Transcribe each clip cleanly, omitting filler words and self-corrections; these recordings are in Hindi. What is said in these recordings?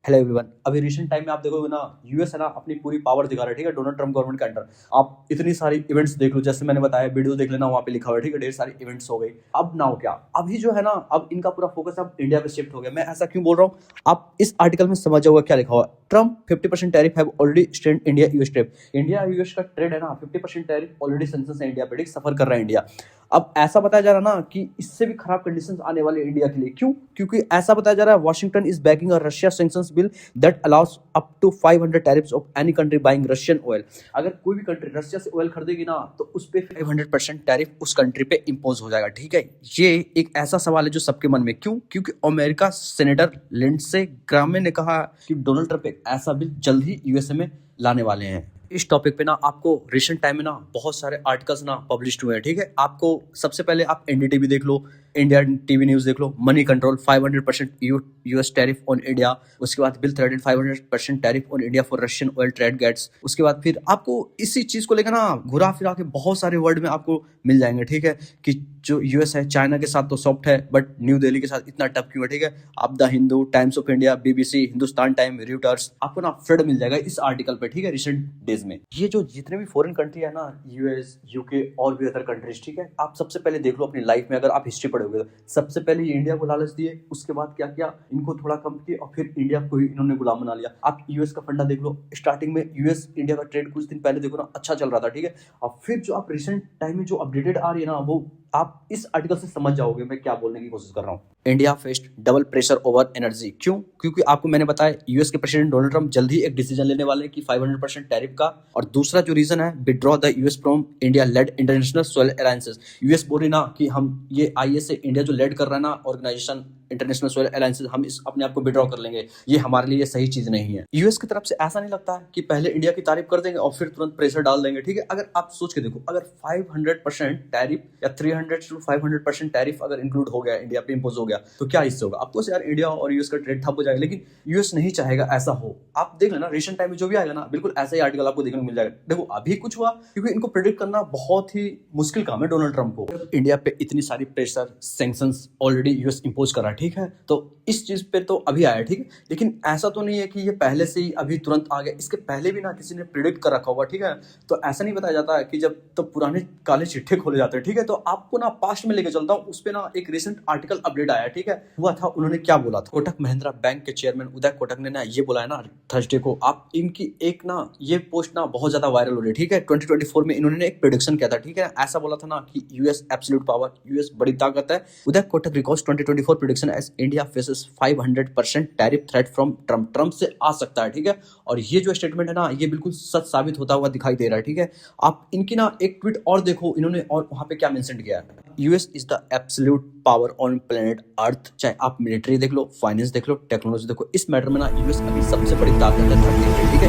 Hello everyone. अभी रिसेंट टाइम में आप देखोगे ना, यूएस है ना अपनी पूरी पावर दिखा रहा है, ठीक है, डोनाल्ड ट्रम्प गवर्नमेंट के अंडर। आप इतनी सारी इवेंट्स देख लो, जैसे मैंने बताया, वीडियो देख लेना, वहाँ पे लिखा हुआ है, ठीक है, ढेर सारी इवेंट्स हो गई। अब ना हो क्या, अभी जो है ना, अब इनका पूरा फोकस अब इंडिया पे शिफ्ट हो गया। मैं ऐसा क्यों बोल रहा हूँ, आप इस आर्टिकल में समझ जाओगे क्या लिखा हुआ। Trump 50% tariff have already stand India US trade. India US का ट्रेड है ना, 50% टैरिफ ऑलरेडी सेंसस है इंडिया पे, ठीक, सफर कर रहा है इंडिया। अब ऐसा बताया जा रहा है ना कि इससे भी खराब कंडीशंस आने वाले इंडिया के लिए। क्यों? क्योंकि ऐसा बताया जा रहा है, Washington is backing a Russia sanctions bill that allows up to 500 tariffs of any country buying Russian oil. अगर कोई भी कंट्री रशिया से ऑयल खरीदेगी ना, तो उस पे 500% टैरिफ उस कंट्री पे इंपोज हो जाएगा, ठीक है। ये एक ऐसा सवाल है जो सबके मन में, क्यों? क्योंकि अमेरिका सेनेटर लिंडसे ग्राहम ने कहा कि डोनाल्ड ट्रंप एक ऐसा बिल जल्द ही यूएसए में लाने वाले हैं। इस टॉपिक पे ना आपको रिसेंट टाइम में ना बहुत सारे आर्टिकल्स ना पब्लिश हुए हैं, ठीक है। आपको सबसे पहले आप एनडीटीवी देख लो, इंडिया टीवी न्यूज देख लो, money control 500% US tariff on India. उसके बाद bill threatened 500% tariff on India for Russian oil trade gets. उसके बाद फिर आपको इसी चीज को लेकर ना घुरा फिरा के बहुत सारे वर्ड में आपको मिल जाएंगे, ठीक है, कि जो यूएस है चाइना के साथ तो सॉफ्ट है, बट न्यू दिल्ली के साथ इतना टफ क्यों है, ठीक है। आप the Hindu, Times of India, BBC, Hindustan time, Reuters, आपको ना फ्रेड मिल जाएगा इस आर्टिकल पे, ठीक है, रिसेंट डेज में। ये जो जितने भी फॉरेन कंट्री है ना, यूएस, यूके और भी अदर कंट्रीज, ठीक है, आप सबसे पहले देख लो अपनी लाइफ में, अगर आप हिस्ट्री पढ़ोगे तो सबसे पहले ये इंडिया को लालच दिए, उसके बाद क्या किया, इनको थोड़ा कम किए, और फिर इंडिया को ही इन्होंने गुलाम बना लिया। आप यूएस का फंडा देख लो, स्टार्टिंग में यूएस इंडिया का ट्रेड कुछ दिन पहले देखो ना अच्छा चल रहा था, ठीक है। और फिर जो आप रिसेंट टाइम में जो अपडेटेड आ रही है ना, वो आप इस आर्टिकल से समझ जाओगे मैं क्या बोलने की कोशिश कर रहा हूँ। India faced double pressure over energy. क्यों? क्योंकि आपको मैंने बताया यूएस के प्रेसिडेंट डोनाल्ड ट्रंप जल्द ही एक डिसीजन लेने वाले हैं कि 500% टैरिफ का। और दूसरा जो रीजन है, withdraw the US from India lead international soil alliances. US बोल रही ना कि हम ये आईएस से इंडिया जो लेड कर रहा है ना ऑर्गेनाइजेशन इंटरनेशनल सोयल अलायंसेस, हम इस अपने आप को विड्रॉ कर लेंगे। ये हमारे लिए सही चीज नहीं है। यूएस की तरफ से ऐसा नहीं लगता कि पहले इंडिया की तारीफ कर देंगे और फिर तुरंत प्रेशर डाल देंगे, ठीक है। अगर आप सोच के देखो, अगर 500% टैरिफ या 300 to 500% टैरिफ अगर इंक्लूड हो गया, इंडिया पे इंपोज हो गया, तो क्या इससे होगा? आपको यार इंडिया और यूएस का ट्रेड ठप हो जाएगा, लेकिन यूएस नहीं चाहेगा ऐसा हो। आप देख लेना रिसेंट टाइम में जो भी आएगा ना, बिल्कुल ऐसा ही आर्टिकल आपको देखने को मिल जाएगा। देखो अभी कुछ हुआ, क्योंकि इनको प्रेडिक्ट करना बहुत ही मुश्किल काम है डोनाल्ड ट्रंप को। इंडिया पे इतनी सारी pressure sanctions already US impose कर रहा है, ठीक है, तो इस चीज पे तो अभी आया, ठीक है, लेकिन ऐसा तो नहीं है कि ये पहले से ही अभी तुरंत आ गया। इसके पहले भी ना किसी ने प्रिडिक्ट कर रखा होगा, ठीक है। तो ऐसा नहीं बताया जाता है कि जब तो पुराने काले चिट्ठे खोले जाते हैं, ठीक है। तो आपको ना पास्ट में लेके चलता हूँ, उस पे ना एक रिसेंट आर्टिकल अपडेट आया, ठीक है, हुआ था। उन्होंने क्या बोला था, कोटक महिंद्रा बैंक के चेयरमैन उदय कोटक ने ना ये बोला है ना थर्सडे को। आप इनकी एक ना ये पोस्ट ना बहुत ज्यादा वायरल हो रही है, ठीक है। 2024 में इन्होंने एक प्रेडिक्शन किया था, ठीक है। ऐसा बोला था ना कि यूएस एब्सोल्यूट पावर, यूएस बड़ी ताकत है। Uday Kotak records 2024 prediction as India faces 500% tariff threat from Trump. Trump से आ सकता है, ठीक है। और ये जो स्टेटमेंट है ना, ये बिल्कुल सच साबित होता हुआ दिखाई दे रहा है, ठीक है। आप इनकी ना एक ट्वीट और देखो इन्होंने, और वहां पे क्या मेंशन किया है, US is the absolute power on planet earth. चाहे आप मिलिट्री देख लो, फाइनेंस देख लो, टेक्नोलॉजी देखो, इस मैटर में ना यूएस अभी सबसे बड़ी ताकत है, ठीक है।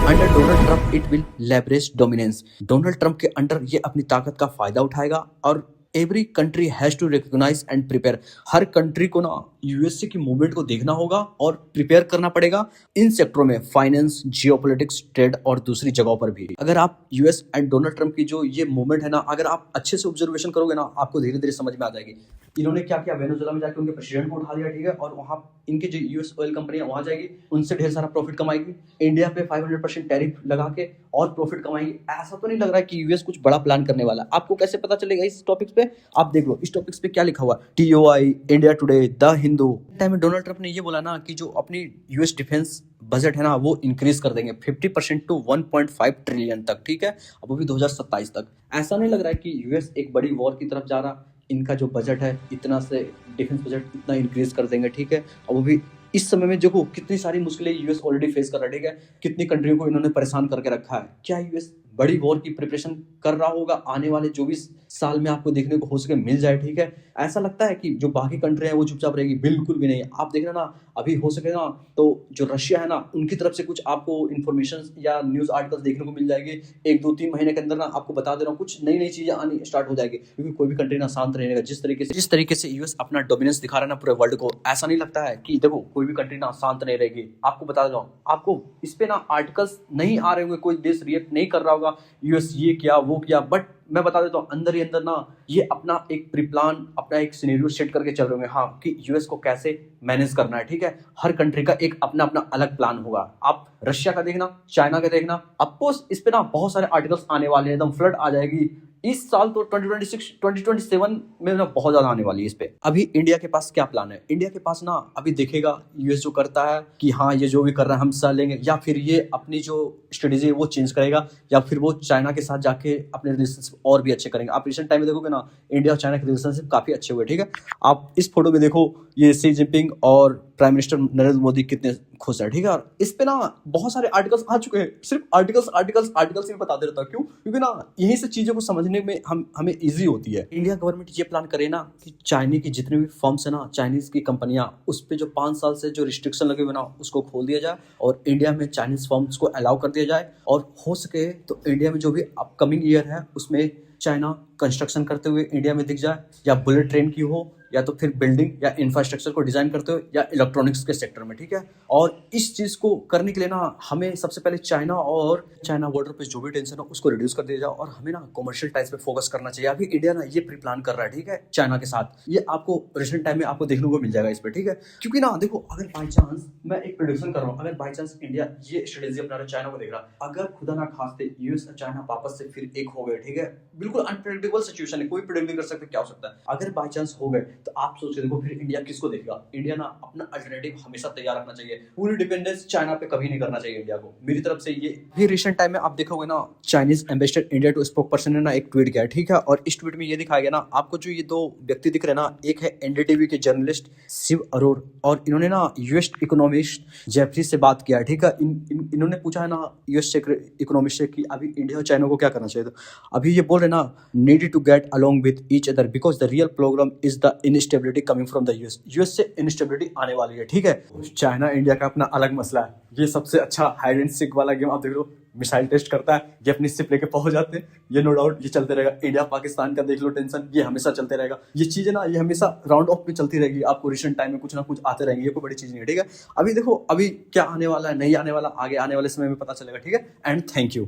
Under Donald Trump it will leverage dominance. Donald Trump के अंडर ये अपनी ताकत का फायदा उठाएगा, और every country has to recognise and prepare. हर कंट्री को ना यूएसए की मूवमेंट को देखना होगा और प्रिपेयर करना पड़ेगा इन सेक्टरों में, फाइनेंस, जियोपॉलिटिक्स, ट्रेड और दूसरी जगहों पर भी। अगर आप यूएस एंड डोनाल्ड ट्रंप की जो ये मूवमेंट है ना, अगर आप अच्छे से ऑब्जर्वेशन करोगे ना, आपको धीरे धीरे समझ में आ जाएगी। इन्होंने क्या किया, वेनेजुएला में जाके उनके प्रेसिडेंट को उठा लिया, ठीक है, और वहां इनकी जो यूएस ऑयल कंपनियां वहां जाएगी, उनसे ढेर सारा प्रॉफिट कमाएगी, इंडिया पे 500% टैरिफ लगा के और प्रॉफिट कमाएगी। ऐसा तो नहीं लग रहा है कि यूएस कुछ बड़ा प्लान करने वाला है। आपको कैसे पता चलेगा इस टॉपिक्स पे? आप देख लो इस टॉपिक्स पे क्या लिखा हुआ, TOI, India today, the Hindu. Time में डोनाल्ड ट्रंप ने ये बोला ना कि जो अपनी यूएस डिफेंस बजट है ना, वो इंक्रीज कर देंगे 50% टू 1.5 ट्रिलियन तक, ठीक है, अब वो भी 2027 तक। ऐसा नहीं लग रहा है कि यूएस एक बड़ी वॉर की तरफ जा रहा। इनका जो बजट है इतना से डिफेंस बजट इतना इंक्रीज कर देंगे, ठीक है, और वो भी इस समय में। देखो कितनी सारी मुश्किलें यूएस ऑलरेडी फेस कर रहा है, ठीक है, कितनी कंट्रियों को इन्होंने परेशान करके रखा है। क्या यूएस बड़ी वॉर की प्रिपरेशन कर रहा होगा? आने वाले 24 साल में आपको देखने को हो सके मिल जाए, ठीक है। ऐसा लगता है कि जो बाकी कंट्री है वो चुपचाप रहेगी? बिल्कुल भी नहीं। आप देखना ना, अभी हो सके ना तो जो रशिया है ना, उनकी तरफ से कुछ आपको इन्फॉर्मेशन या न्यूज आर्टिकल्स देखने को मिल जाएगी। 1-2-3 महीने के अंदर ना आपको बता दे रहा हूँ, कुछ नई नई चीजें आनी स्टार्ट हो जाएगी, क्योंकि कोई भी कंट्री ना शांत रहेगा। जिस तरीके से यूएस अपना डोमिनेंस दिखा रहा है ना पूरे वर्ल्ड को, ऐसा नहीं लगता है कि देखो कोई भी कंट्री ना शांत नहीं रहेगी। आपको बता दो, आपको इस पे ना आर्टिकल्स नहीं आ रहे होंगे, कोई देश रिएक्ट नहीं कर रहा होगा यूएस ये किया वो किया, बट मैं बता देता हूँ, अंदर ही अंदर ना ये अपना एक प्री प्लान, अपना एक सिनेरियो सेट करके चल रहे होंगे, हाँ, कि यूएस को कैसे मैनेज करना है, ठीक है। हर कंट्री का एक अपना अपना अलग प्लान होगा। आप रशिया का देखना, चाइना का देखना, अफकोर्स इस पे ना बहुत सारे आर्टिकल्स आने वाले हैं, एकदम फ्लड आ जाएगी इस साल तो 2026 2027 में ना बहुत ज्यादा आने वाली है इस पे। अभी इंडिया के पास क्या प्लान है? इंडिया के पास ना अभी देखेगा यूएस जो करता है कि हाँ ये जो भी कर रहा है हम सह लेंगे, या फिर ये अपनी जो स्ट्रेटेजी है वो चेंज करेगा, या फिर वो चाइना के साथ जाके अपने रिलेशनशिप और भी अच्छे करेंगे। आप रिसेंट टाइम में देखोगे ना इंडिया और चाइना के रिलेशनशिप काफी अच्छे हुए, ठीक है। आप इस फोटो में देखो, ये सी जिनपिंग और प्राइम मिनिस्टर नरेंद्र मोदी कितने खुश है, ठीक है। और इस पे ना बहुत सारे आर्टिकल्स आ चुके हैं, सिर्फ आर्टिकल्स आर्टिकल्स आर्टिकल्स ही बताते रहता हूँ। क्यों? क्योंकि ना यही से चीजों को समझने में हमें इजी होती है। इंडिया गवर्नमेंट ये प्लान करे ना कि चाइनीज की जितने भी फर्म्स है ना, चाइनीज की कंपनियां, उस पे जो 5 साल से जो रिस्ट्रिक्शन लगे हुए ना उसको खोल दिया जाए और इंडिया में चाइनीज फर्म्स को अलाउ कर दिया जाए। और हो सके तो इंडिया में जो भी अपकमिंग ईयर है उसमें चाइना कंस्ट्रक्शन करते हुए इंडिया में दिख जाए, या बुलेट ट्रेन की हो, या तो फिर बिल्डिंग या इंफ्रास्ट्रक्चर को डिजाइन करते हुए, या इलेक्ट्रॉनिक्स के सेक्टर में, ठीक है। और इस चीज को करने के लिए ना हमें सबसे पहले चाइना बॉर्डर पे जो भी टेंशन है उसको रिड्यूस कर दिया जाए, और हमें ना कमर्शियल टाइप्स पे फोकस करना चाहिए। अभी इंडिया ना ये प्री प्लान कर रहा है, ठीक है, चाइना के साथ। ये आपको रिसेंट टाइम में आपको देखने को मिल जाएगा इस पे, ठीक है। क्योंकि ना देखो, अगर बाई चांस मैं एक प्रेडिक्शन कर रहा हूँ, अगर बाई चांस इंडिया ये स्ट्रेटेजी अपना रहा, चाइना को देख रहा, अगर खुदा ना खास्ते यूएस और चाइना वापस से फिर एक हो गए, ठीक है, बिल्कुल अनप्रेडिक्टेबल सिचुएशन है, कोई प्रेडिक्ट नहीं कर सकते क्या हो सकता है। अगर बाई चांस हो गए तो आप सोच के देखो फिर इंडिया किसको देखेगा? इंडिया ना अपना अल्टरनेटिव हमेशा तैयार रखना चाहिए, पूरी डिपेंडेंस चाइना पे कभी नहीं करना चाहिए इंडिया को। मेरी तरफ से ये भी रिसेंट टाइम में आप देखोगे ना, Chinese ambassador India to spokesperson ने ना एक ट्वीट किया, ठीक है। और इस ट्वीट में ये दिखाया गया ना, आपको जो ये दो व्यक्ति दिख रहे हैं ना, एक है एनडीटीवी के जर्नलिस्ट शिव अरोड़, और इन्होंने ना यूएस इकोनॉमिस्ट जेफरी से बात किया है, ठीक है। इन्होंने पूछा है ना यूएस इकोनॉमिस्ट से कि अभी इंडिया और चाइना को क्या करना चाहिए। तो अभी ये बोल रहे ना, need to get along with each other because the real problem is the instability coming from the US से इनस्टेबिलिटी आने वाली है, ठीक है। चाइना इंडिया का अपना अलग मसला है, ये सबसे अच्छा हाइड एंड सीक वाला गेम आप देख लो, मिसाइल टेस्ट करता है, ये अपनी शिप लेके पहुंच जाते हैं, ये नो डाउट ये चलते रहेगा। इंडिया पाकिस्तान का देख लो टेंशन, ये हमेशा चलते रहेगा। ये चीजें ना ये हमेशा राउंड ऑफ में चलती रहेगी, आपको रिसेंट टाइम में कुछ ना कुछ आते रहेंगे, ये कोई बड़ी चीज नहीं है, ठीक है। अभी देखो अभी क्या आने वाला है, नहीं आने वाला, आगे आने वाले समय में पता चलेगा, ठीक है। And thank you.